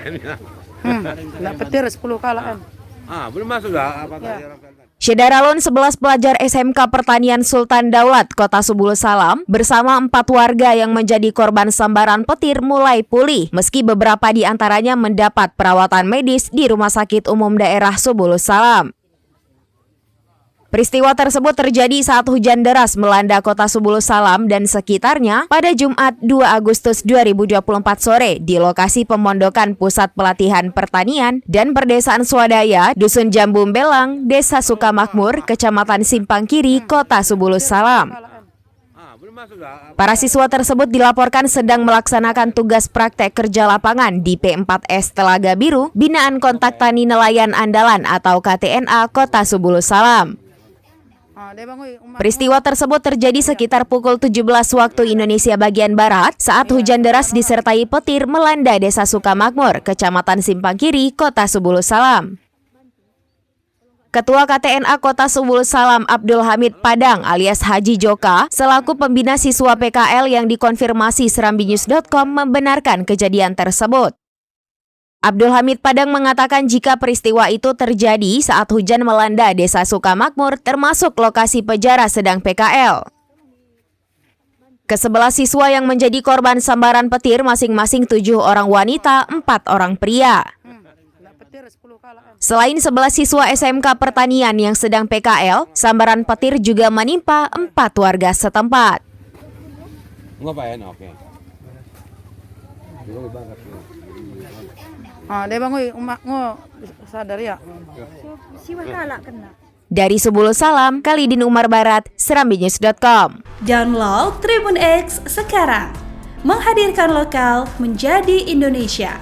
PTN-nya. Nggak petir 10 KLM. Belum masuk dah apa tadi orang PLN. Syedaralon 11 pelajar SMK Pertanian Sultan Daulat, Kota Subul Salam, bersama 4 warga yang menjadi korban sambaran petir mulai pulih, meski beberapa di antaranya mendapat perawatan medis di Rumah Sakit Umum Daerah Subul Salam. Peristiwa tersebut terjadi saat hujan deras melanda Kota Subul Salam dan sekitarnya pada Jumat 2 Agustus 2024 sore di lokasi pemondokan Pusat Pelatihan Pertanian dan Perdesaan Swadaya, Dusun Jambu Belang, Desa Sukamakmur, Kecamatan Simpang Kiri, Kota Subul Salam. Para siswa tersebut dilaporkan sedang melaksanakan tugas praktek kerja lapangan di P4S Telaga Biru, Binaan Kontak Tani Nelayan Andalan atau KTNA Kota Subul Salam. Peristiwa tersebut terjadi sekitar pukul 17 waktu Indonesia bagian Barat saat hujan deras disertai petir melanda Desa Sukamakmur, Kecamatan Simpang Kiri, Kota Subul Salam. Ketua KTNA Kota Subul Salam Abdul Hamid Padang alias Haji Joka selaku pembina siswa PKL yang dikonfirmasi serambinews.com membenarkan kejadian tersebut. Abdul Hamid Padang mengatakan jika peristiwa itu terjadi saat hujan melanda Desa Sukamakmur termasuk lokasi Pejara sedang PKL. Ke-11 siswa yang menjadi korban sambaran petir masing-masing 7 orang wanita, 4 orang pria. Selain 11 siswa SMK Pertanian yang sedang PKL, sambaran petir juga menimpa 4 warga setempat. Dia bangun umak sadar ya. Dari Subul Salam, Khalidin Umar Barat, serambinews.com. Download Tribun X sekarang. Menghadirkan lokal menjadi Indonesia.